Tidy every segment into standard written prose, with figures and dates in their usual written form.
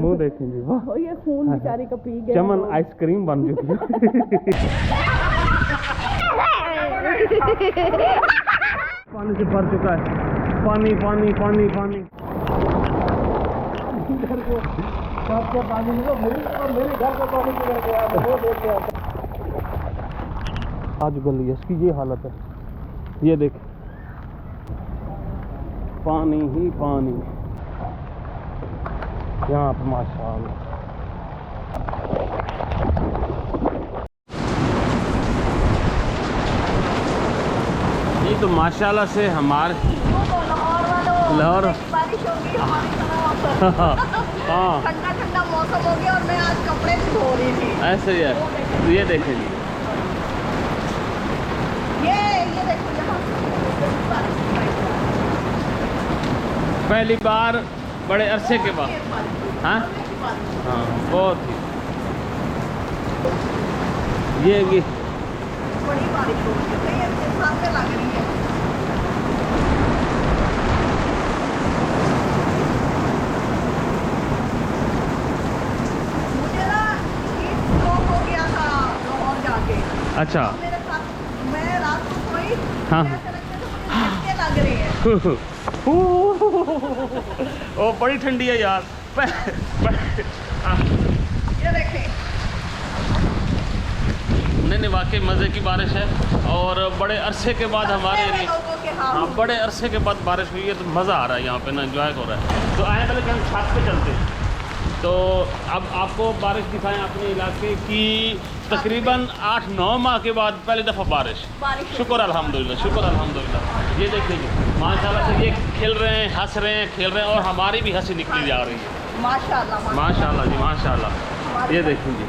मुंह देखेंगे, वाह ये खून बेचारी का पी गया। चमन आइसक्रीम बन चुकी है। पानी से भर चुका है, पानी पानी पानी पानी। घर को सबसे पानी मिलो, मेरे घर को पानी मिल गया, वो देख के आज गली है, इसकी ये हालत है, ये देख पानी ही पानी यहाँ पे माशाअल्लाह। ये तो माशाल्लाह से हमारे लाहौर बारिश होगी हमारी तरफ। हाँ ठंडा ठंडा मौसम हो गया और मैं आज कपड़े भी धो रही थी। ऐसे ही है। तो ये देखें जी, ये देखो यहाँ पहली बार बड़े अरसे के बाद। हाँ हाँ बहुत ही ये बड़ी बारिश हो रही है, ये सामने लग रही है। मुझे ना हीट स्ट्रोक हो गया था लाहौर जाके। अच्छा तो मेरे साथ मैं रात को सोई, हाँ। ऐसे लगता था मुझे झटके लग रहे हैं। ओ बड़ी ठंडी है यार। ये देखें, नहीं वाकई मज़े की बारिश है और बड़े अरसे के बाद हमारे लोगों के हाल। हाँ बड़े अरसे के बाद बारिश हुई है तो मज़ा आ रहा है यहाँ पे ना, एंजॉय हो रहा है। तो आए पहले कि हम छत पे चलते हैं। तो अब आपको बारिश दिखाएं अपने इलाके की, तकरीबन 8-9 माह के बाद पहली दफ़ा बारिश। शुक्र अल्हम्दुलिल्लाह, शुक्र अल्हम्दुलिल्लाह। ये देखिए माशाल्लाह से ये खेल रहे हैं, हंस रहे हैं, खेल रहे हैं और हमारी भी हंसी निकली जा रही है। माशाल्लाह माशाल्लाह जी माशाल्लाह। ये देखिए।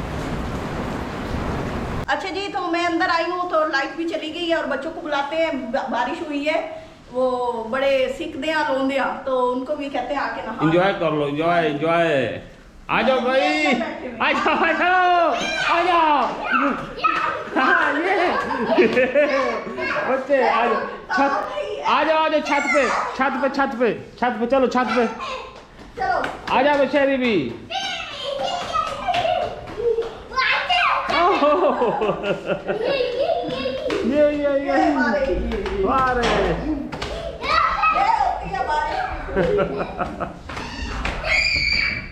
अच्छा जी, तो मैं अंदर आई हूँ तो लाइट भी चली गई है और बच्चों को बुलाते हैं, बारिश हुई है, वो बड़े सीखते हैं लोंदे, तो उनको भी कहते हैं आके नहा। एंजॉय कर लो, एंजॉय एंजॉय। आ जाओ भाई, आ जाओ आ जाओ आ जाओ। हाँ ये बच्चे आ जाओ, छत आ जाओ, आ जाओ छत पे, छत पे छत पे छत पे, चलो छत पे चलो आ जाओ बेचारी भी। ये अरे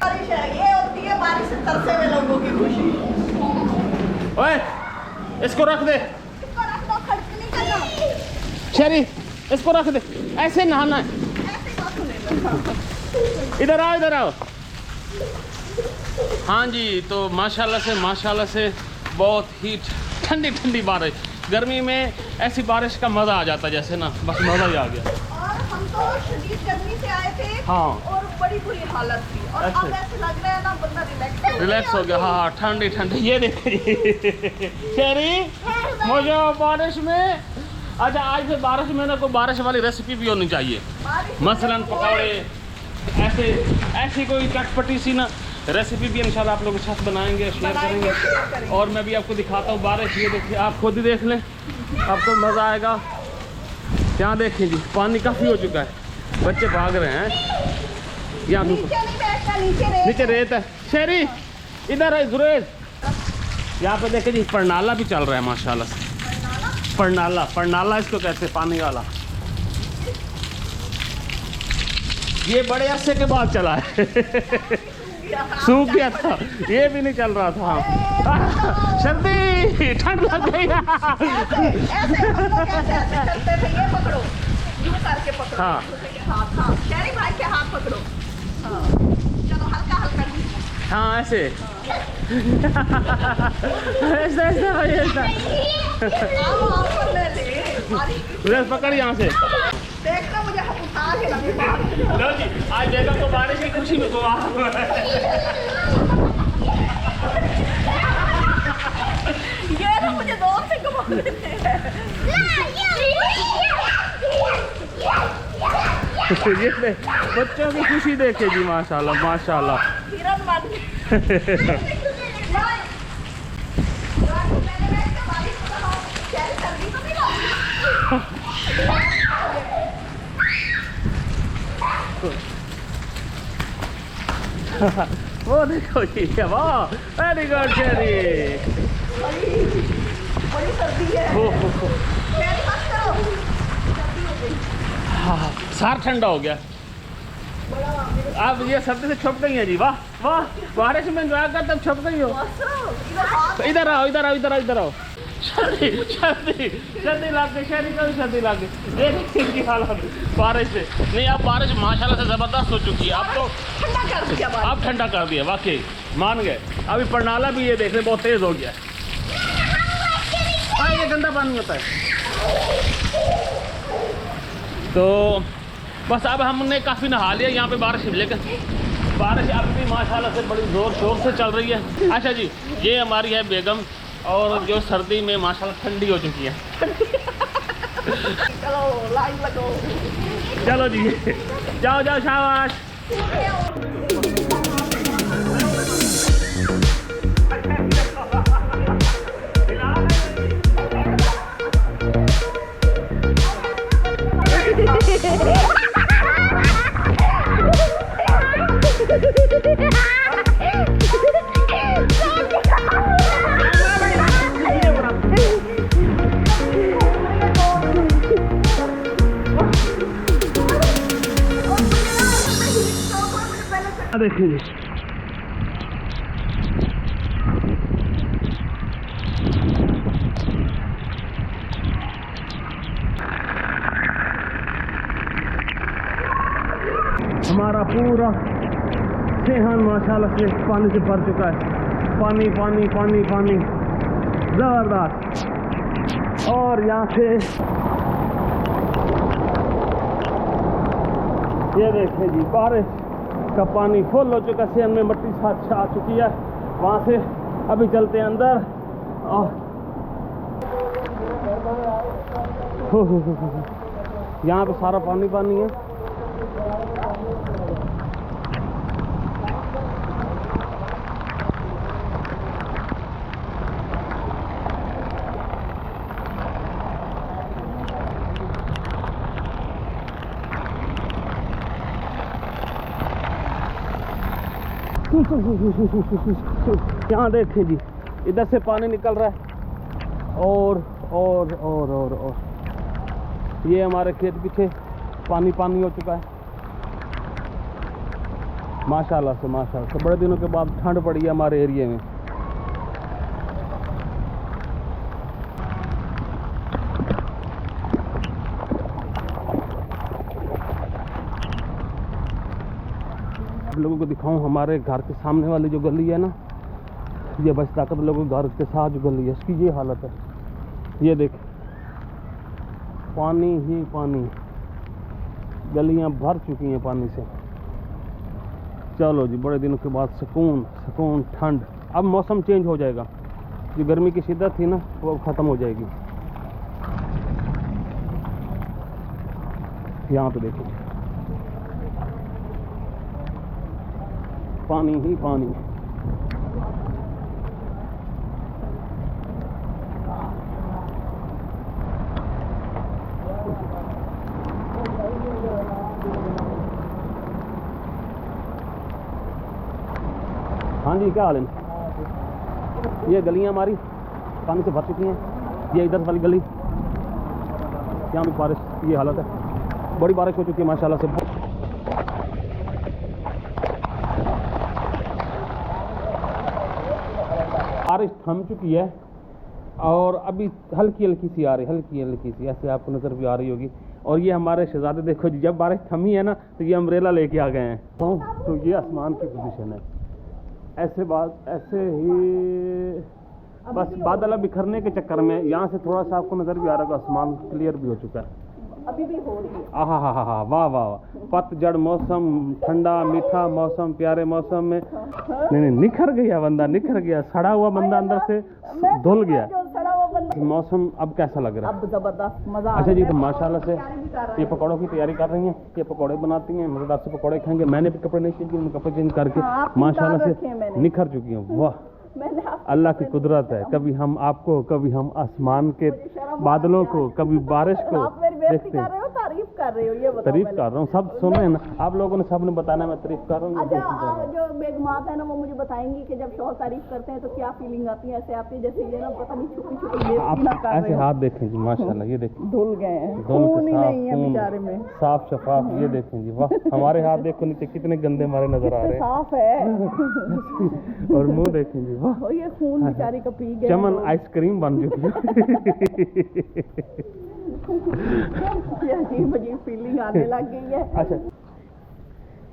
बारिश है, ये होती है बारिश से तरसे हुए लोगों की खुशी। ओए इसको रख दे, इसको रख दो, खर्च नहीं करना, शेरी इसको रख दे, ऐसे नहाना है। ऐसे ही बात सुने। इधर आओ इधर आओ। हाँ जी, तो माशाल्लाह से बहुत ही ठंडी ठंडी बारिश। गर्मी में ऐसी बारिश का मज़ा आ जाता है जैसे ना, बस मज़ा ही आ गया। और हम तो शदीद गर्मी से आए थे हाँ। और बड़ी बुरी हालत थी और अब ऐसे लग रहा है ना बंदा रिलैक्स हो गया। हाँ ठंडी ठंडी। ये देखिए शेरी मुझे बारिश में, अच्छा आज से बारिश में ना कोई बारिश वाली रेसिपी भी होनी चाहिए, मसलन पकौड़े, ऐसी कोई चटपटी सी ना रेसिपी भी इंशाल्लाह आप लोगों के साथ बनाएंगे, शेयर करेंगे। और मैं भी आपको दिखाता हूँ बारिश। ये देखिए, आप खुद ही देख लें, आपको मज़ा आएगा। यहाँ देखिए जी, पानी काफ़ी हो चुका है, बच्चे भाग रहे हैं। यहाँ नीचे रेत है। शेरी इधर है जुरेज। यहाँ पे देखिए जी, परनाला भी चल रहा है माशाल्लाह से। परनाला इसको कहते हैं, पानी वाला। ये बड़े अरसे के बाद चला है। सूख गया था, ये भी नहीं चल रहा था। सर्दी ठंड लग गई। ये पकड़ो, यूं करके पकड़ो। हाँ। हाँ, शेरी भाई के हाथ पकड़ो। हाँ, चलो हल्का हल्का। हाँ ऐसे ऐसा ऐसा भाई ऐसा। पकड़ यहाँ से। देखना मुझे उठा के लो जी, आज बेगम को बारिश की खुशी में गोवा। ये तो मुझे दो से घुमा देते हैं। ये बच्चों की खुशी देखे जी, माशाल्लाह माशाल्लाह। हिरन बन वो देखो जी, वाह वेरी गुड शेरी। बड़ी सर्दी है। हो मेरी बात करो, सर्दी हो गई। हाँ, सार ठंडा हो गया। अब ये सर्दी से छुप गई है जी। वाह वाह, बारिश में एंजॉय कर तब छुप गई हो। इधर आओ इधर आओ इधर आओ इधर आओ। सर्दी सर्दी सर्दी लग गई, शहरी का भी सर्दी लग गई। ये देखिए इनकी हालत बारिश से। नहीं अब बारिश माशाल्लाह से ज़बरदस्त हो चुकी है। अब तो ठंडा कर दिया बारिश। अब ठंडा कर दिया वाकई, मान गए। अभी परनाला भी ये देखने बहुत तेज़ हो गया। हाँ ये गंदा पानी होता है। तो बस अब हमने काफ़ी नहा लिया यहाँ पे बारिश, लेकिन बारिश अब भी माशाल्लाह से बड़ी ज़ोर शोर से चल रही है। अच्छा जी, ये हमारी है बेगम, और जो सर्दी में माशाल्लाह ठंडी हो चुकी है। चलो लाइन लगो। चलो जी, जाओ जाओ, शाबाश। देखिए जी, हमारा पूरा सेहन माशाल्लाह से पानी से भर चुका है। पानी पानी पानी पानी ज़बरदस्त। और यहाँ से ये देखिए जी, बारिश का पानी फुल हो चुका, सेहन में मट्टी साथ आ चुकी है। वहाँ से अभी चलते हैं अंदर। और यहाँ पे सारा पानी पानी है। यहाँ देखें जी, इधर से पानी निकल रहा है। और ये हमारे खेत पीछे पानी पानी हो चुका है। माशाल्लाह से बड़े दिनों के बाद ठंड पड़ी है हमारे एरिया में। आप लोगों को दिखाऊं, हमारे घर के सामने वाली जो गली है ना, ये बस ताकत लोगों के घर के साथ जो गली है, इसकी ये हालत है। ये देख, पानी ही पानी, गलियां भर चुकी हैं पानी से। चलो जी, बड़े दिनों के बाद सुकून ठंड। अब मौसम चेंज हो जाएगा, जो गर्मी की शिद्दत थी ना वो ख़त्म हो जाएगी। यहाँ पे देखिए, पानी ही पानी। हाँ जी, क्या हाल है? ये गलियां हमारी पानी से भर चुकी हैं। ये इधर वाली गली, यहाँ भी बारिश ये हालत है। बड़ी बारिश हो चुकी है माशाल्लाह से। बारिश थम चुकी है और अभी हल्की हल्की सी आ रही, हल्की सी ऐसे आपको नज़र भी आ रही होगी। और ये हमारे शहजादे देखो जी, जब बारिश थमी है ना तो ये अम्ब्रेला लेके आ गए हैं। तो ये आसमान की पोजीशन है। ऐसे ही बस बादल बिखरने के चक्कर में यहाँ से थोड़ा सा आपको नज़र भी आ रहा होगा, आसमान क्लियर भी हो चुका है। अभी भी हो रही है। आहा, वाह वाह, पतझड़ मौसम, ठंडा मीठा मौसम, प्यारे मौसम में नहीं निखर गया बंदा, निखर गया। सड़ा हुआ बंदा अंदर से धुल गया। मौसम अब कैसा लग रहा है? अब जबरदस्त मजा। अच्छा जी, तो माशाल्लाह से ये पकौड़ों की तैयारी कर रही हैं। ये पकौड़े बनाती हैं, मज़ेदार से पकौड़े खाएंगे। मैंने भी कपड़े नहीं चेंज किए, कपड़े चेंज करके माशाल्लाह से निखर चुकी हूँ। वाह, अल्लाह की कुदरत है। कभी हम आपको, कभी हम आसमान के बादलों को, कभी बारिश को देखते हैं। कर रहे हो ये बताओ? तारीफ पहले। कर रहा हूँ, सब सुन रहे हैं ना आप लोगों ने, सबने बताना मैं तारीफ कर रहा हूँ। अच्छा, जो बेगमात है ना वो मुझे बताएंगी कि जब शौहर तारीफ करते हैं तो क्या फीलिंग आती है? ऐसे आती है जैसे ये ना पता नहीं छुपी छुपी बेइज्जती ना आप कर ऐसे रहे हो। हाथ देखें जी, माशाल्लाह ये देखें, धुल गए हैं, दोनों खून के ही साफ नहीं है बेचारे में। साफ शफाफ, ये देखें जी, वाह। हमारे हाथ देखो नीचे कितने गंदे हमारे नजर आ रहे हैं, साफ है। और मुंह देखें जी, वाह। ओ ये खून बेचारी का पी गए। चमन आइसक्रीम बन चुकी है। अजीब अजीब फीलिंग आने लग गई है। अच्छा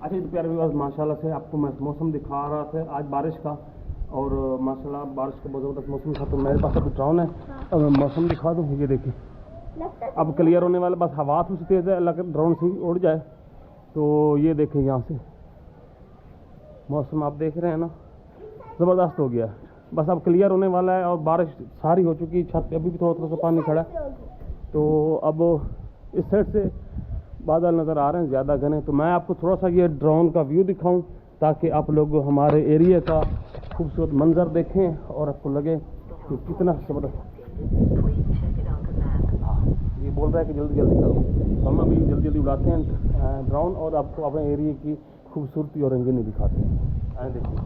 अच्छा, तो प्यारे व्यूअर्स, माशाल्लाह से आपको मैं मौसम दिखा रहा था आज बारिश का, और माशाल्लाह बारिश का बहुत ज़बरदस्त मौसम था। तो मेरे पास अभी ड्रोन है, अब मैं मौसम दिखा दूँ। ये देखिए अब क्लियर होने वाला, बस हवा थोड़ी तेज़ है, अल्लाह के ड्रोन से उड़ जाए। तो ये देखें यहाँ से मौसम आप देख रहे हैं ना, ज़बरदस्त हो गया। बस अब क्लियर होने वाला है और बारिश सारी हो चुकी है। छत पे अभी भी थोड़ा थोड़ा सा पानी खड़ा है। तो अब इस साइड से बादल नज़र आ रहे हैं ज़्यादा घने। तो मैं आपको थोड़ा सा ये ड्रोन का व्यू दिखाऊं ताकि आप लोग हमारे एरिया का खूबसूरत मंजर देखें और आपको लगे कि कितना ज़बरदस्त। हाँ, ये बोल रहा है कि जल्दी जल्दी करो, तो हम अभी जल्दी जल्दी उड़ाते हैं ड्रोन और आपको अपने एरिया की खूबसूरती और रंगीनी दिखाते हैं। आए देखिए,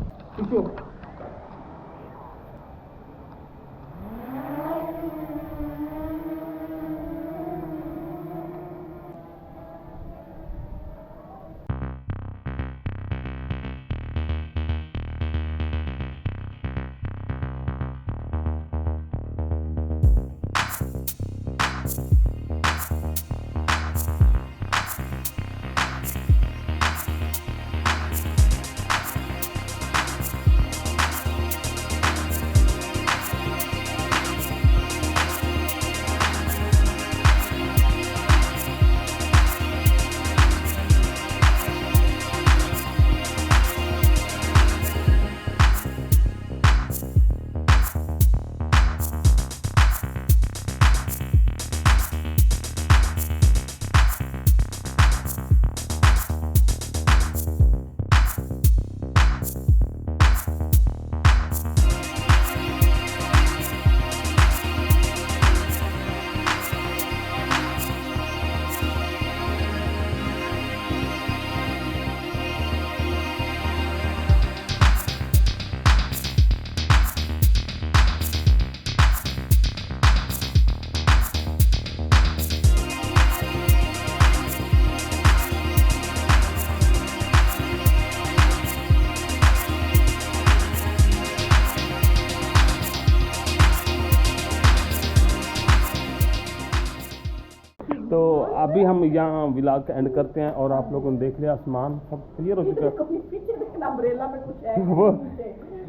तो अभी हम यहाँ व्लॉग का एंड करते हैं और आप लोगों ने देख लिया, आसमान सब क्लियर हो चुका है। पीछे देखना, अम्ब्रेला में कुछ है वो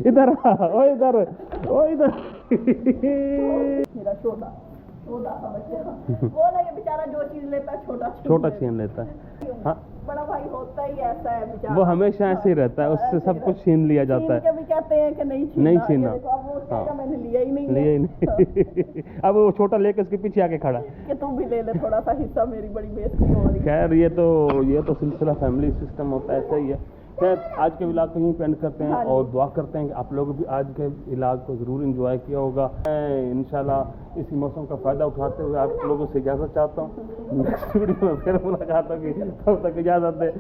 इधर ओ इधर ओ इधर। मेरा छोटा छोटा सा बच्चा वो ना, ये बेचारा जो चीज लेता है छोटा छीन लेता है। हाँ, बड़ा भाई होता ही ऐसा है बेचारा, वो हमेशा ऐसे ही रहता है, उससे सब कुछ छीन लिया जाता है। कभी कहते हैं कि नहीं छीना, नहीं छीना। ये देखो, अब वो कहेगा मैंने लिया ही नहीं लिए ही नहीं। अब वो छोटा लेकर उसके पीछे आके खड़ा है। कि तुम भी ले ले थोड़ा सा हिस्सा, मेरी बड़ी बेइज्जती हो रही है। खैर ये तो सिलसिला फैमिली सिस्टम होता है, ऐसा ही है। खैर आज के व्लॉग को यहीं पे एंड करते हैं हाँ जी। और दुआ करते हैं कि आप लोग भी आज के व्लॉग को ज़रूर एंजॉय किया होगा। मैं इंशाल्लाह इसी मौसम का फ़ायदा उठाते हुए आप लोगों से इजाज़त चाहता हूँ। नेक्स्ट वीडियो में फिर मुलाकात होगी, तब तक इजाज़त दें।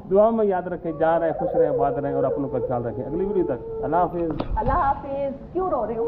दुआ में याद रखें, जा रहे हैं, खुश रहें, बात रहें और अपनों का ख्याल रखें। अगली वीडियो तक अल्लाह हाफिज़। अल्लाह हाफिज। क्यों रो रहे हो?